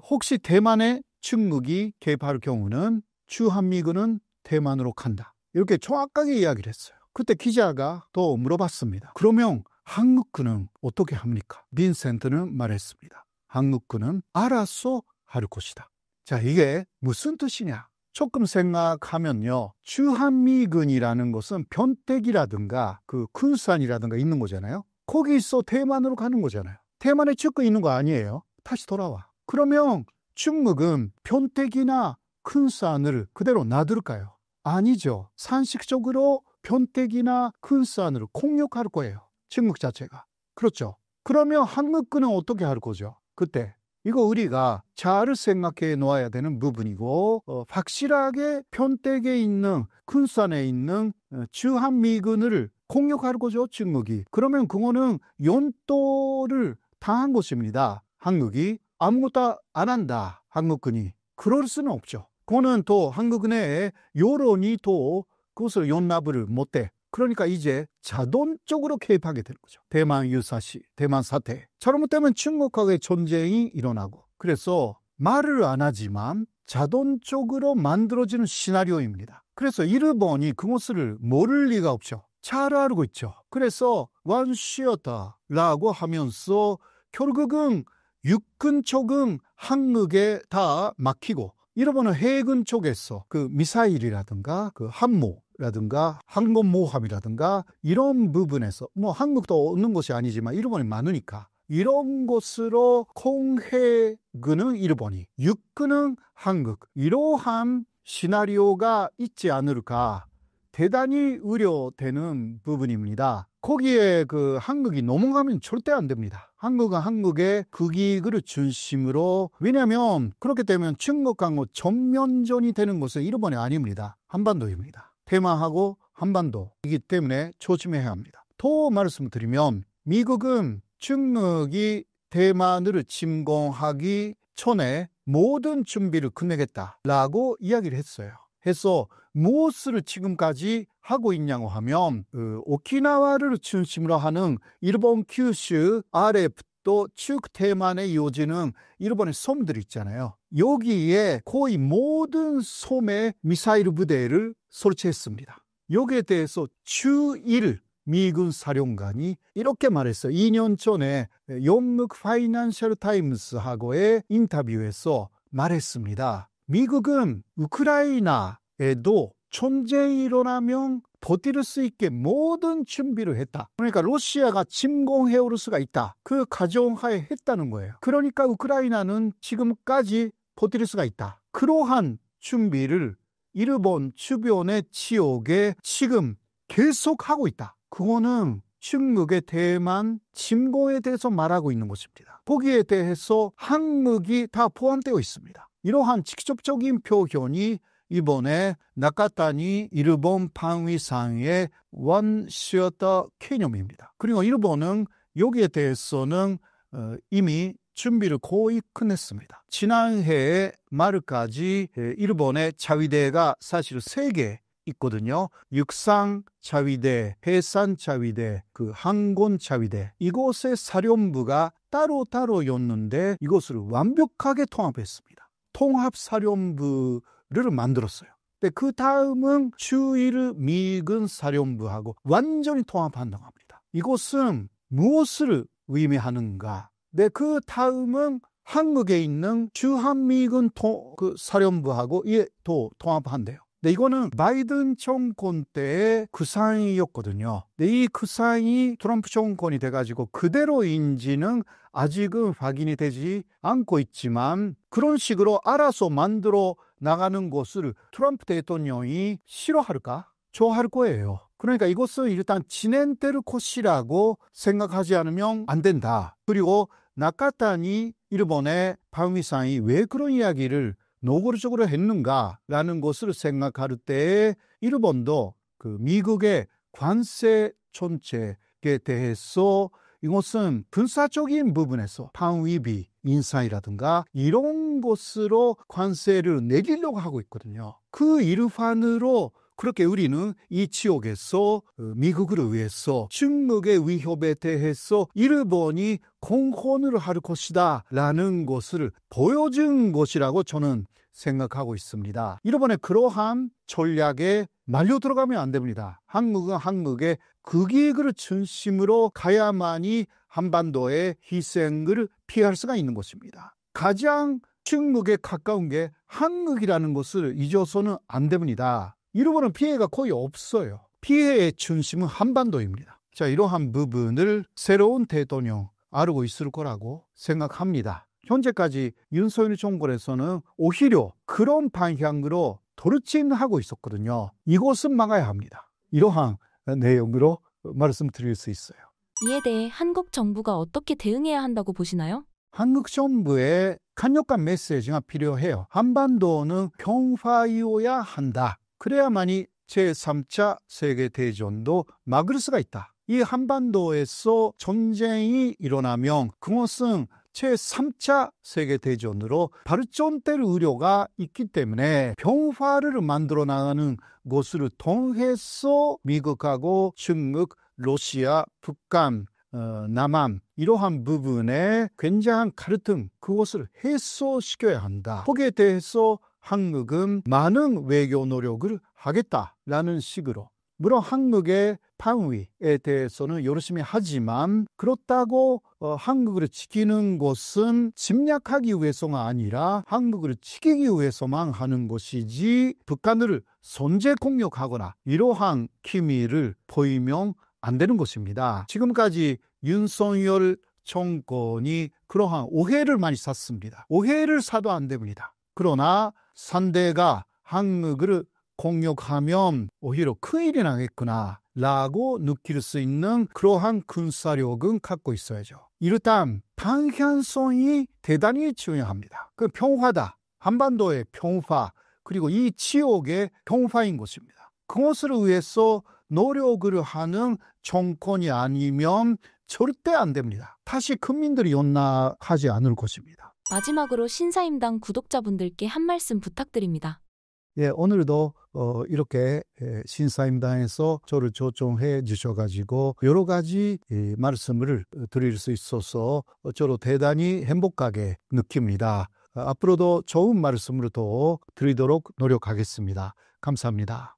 혹시 대만에 중국이 개입할 경우는 주한미군은 대만으로 간다. 이렇게 정확하게 이야기를 했어요. 그때 기자가 또 물어봤습니다. 그러면 한국군은 어떻게 합니까? 빈센트는 말했습니다. 한국군은 알아서 할 것이다. 자, 이게 무슨 뜻이냐? 조금 생각하면요, 주한미군이라는 것은 변택이라든가 군산이라든가 있는 거잖아요. 거기서 대만으로 가는 거잖아요. 대만에 찍고 있는 거 아니에요. 다시 돌아와. 그러면 중국은 변택이나 군산을 그대로 놔둘까요? 아니죠. 상식적으로 변택이나 군산을 공격할 거예요. 중국 자체가. 그렇죠. 그러면 한국군은 어떻게 할 거죠? 그때 이거 우리가 잘 생각해 놓아야 되는 부분이고, 확실하게 편택에 있는 군산에 있는 주한미군을 공격할 거죠, 중국이. 그러면 그거는 연도를 당한 것입니다. 한국이 아무것도 안 한다, 한국군이. 그럴 수는 없죠. 그거는 또 한국 내에 여론이 또 그것을 용납을 못해. 그러니까 이제 자동적으로 개입하게 되는 거죠. 대만 유사시, 대만 사태. 잘못되면 중국과의 전쟁이 일어나고. 그래서 말을 안 하지만 자동적으로 만들어지는 시나리오입니다. 그래서 일본이 그것을 모를 리가 없죠. 잘 알고 있죠. 그래서 완시였다라고 하면서 결국은 육군 쪽은 한국에 다 맡기고, 일본은 해군 쪽에서 미사일이라든가 함모라든가 항공모함이라든가 이런 부분에서 한국도 얻는 것이 아니지만 일본이 많으니까 이런 것으로 공해군은 일본이, 육군은 한국, 이러한 시나리오가 있지 않을까 대단히 우려되는 부분입니다. 거기에 한국이 넘어가면 절대 안 됩니다. 한국은 한국의 국익을 중심으로, 왜냐하면 그렇게 되면 중국하고 전면전이 되는 것은 일본이 아닙니다. 한반도입니다. 대만하고 한반도이기 때문에 조심해야 합니다. 더 말씀드리면 미국은 중국이 대만을 침공하기 전에 모든 준비를 끝내겠다라고 이야기를 했어요. 해서 무엇을 지금까지 하고 있냐고 하면 오키나와를 중심으로 하는 일본 규슈 아래부터 쭉 대만에 이어지는 일본의 섬들이 있잖아요. 여기에 거의 모든 섬에 미사일 부대를 설치했습니다. 여기에 대해서 주일 미군 사령관이 이렇게 말했어요. 2년 전에 영국 파이낸셜 타임스하고의 인터뷰에서 말했습니다. 미국은 우크라이나에도 전쟁이 일어나면 버틸 수 있게 모든 준비를 했다. 그러니까 러시아가 침공해 올 수가 있다. 그 가정하에 했다는 거예요. 그러니까 우크라이나는 지금까지 버틸 수가 있다. 그러한 준비를 일본 주변의 지역에 지금 계속하고 있다. 그거는 중국의 대만 침공에 대해서 말하고 있는 것입니다. 거기에 대해서 한국이 다 포함되어 있습니다. 이러한 직접적인 표현이 이번에 나카타니 일본 방위상의 원시였다 개념입니다. 그리고 일본은 여기에 대해서는 이미 준비를 거의 끝냈습니다. 지난해 말까지 일본의 자위대가 사실 3개 있거든요. 육상 자위대, 해산 자위대, 항공 자위대. 이곳의 사령부가 따로따로였는데 이것을 완벽하게 통합했습니다. 통합사령부를 만들었어요. 근데 그 다음은 주일 미군 사령부하고 완전히 통합한다고 합니다. 이것은 무엇을 의미하는가? 네, 그 다음은 한국에 있는 주한미군 사령부하고 또 통합한대요. 네, 이거는 바이든 정권 때의 구상이었거든요. 네, 이 구상이 트럼프 정권이 돼가지고 그대로인지는 아직은 확인이 되지 않고 있지만 그런 식으로 알아서 만들어 나가는 것을 트럼프 대통령이 싫어할까? 좋아할 거예요. 그러니까 이것은 일단 진행될 것이라고 생각하지 않으면 안 된다. 그리고 나카타니 일본의 방위상이 왜 그런 이야기를 노골적으로 했는가라는 것을 생각할 때 일본도 미국의 관세 정책에 대해서 이것은 군사적인 부분에서 방위비 인상이라든가 이런 것으로 관세를 내리려고 하고 있거든요. 그 일환으로 그렇게 우리는 이 지역에서 미국을 위해서 중국의 위협에 대해서 일본이 공헌을 할 것이다 라는 것을 보여준 것이라고 저는 생각하고 있습니다. 일본의 그러한 전략에 말려 들어가면 안 됩니다. 한국은 한국의 국익을 중심으로 가야만이 한반도의 희생을 피할 수가 있는 것입니다. 가장 중국에 가까운 게 한국이라는 것을 잊어서는 안 됩니다. 일본은 피해가 거의 없어요. 피해의 중심은 한반도입니다. 자, 이러한 부분을 새로운 대통령 알고 있을 거라고 생각합니다. 현재까지 윤석열 정권에서는 오히려 그런 방향으로 돌진하고 있었거든요. 이것은 막아야 합니다. 이러한 내용으로 말씀드릴 수 있어요. 이에 대해 한국 정부가 어떻게 대응해야 한다고 보시나요? 한국 정부의 강력한 메시지가 필요해요. 한반도는 평화이어야 한다. 그래야만이 제3차 세계대전도 막을 수가 있다. 이 한반도에서 전쟁이 일어나면 그것은 제3차 세계대전으로 발전될 우려가 있기 때문에 평화를 만들어 나가는 것을 통해서 미국하고 중국, 러시아, 북한, 남한 이러한 부분에 굉장한 갈등 그것을 해소시켜야 한다. 거기에 대해서 한국은 많은 외교 노력을 하겠다라는 식으로 물론 한국의 방위에 대해서는 열심히 하지만 그렇다고 한국을 지키는 것은 침략하기 위해서가 아니라 한국을 지키기 위해서만 하는 것이지 북한을 선제 공격하거나 이러한 기미를 보이면 안 되는 것입니다. 지금까지 윤석열 정권이 그러한 오해를 많이 샀습니다. 오해를 사도 안 됩니다. 그러나 상대가 한국을 공격하면 오히려 큰일이 나겠구나 라고 느낄 수 있는 그러한 군사력은 갖고 있어야죠. 일단 방향성이 대단히 중요합니다. 그 평화다. 한반도의 평화 그리고 이 지역의 평화인 것입니다. 그것을 위해서 노력을 하는 정권이 아니면 절대 안 됩니다. 다시 국민들이 연락하지 않을 것입니다. 마지막으로 신사임당 구독자분들께 한 말씀 부탁드립니다. 예, 오늘도 이렇게 신사임당에서 저를 초청해 주셔가지고 여러 가지 말씀을 드릴 수 있어서 저로 대단히 행복하게 느낍니다. 앞으로도 좋은 말씀을 더 드리도록 노력하겠습니다. 감사합니다.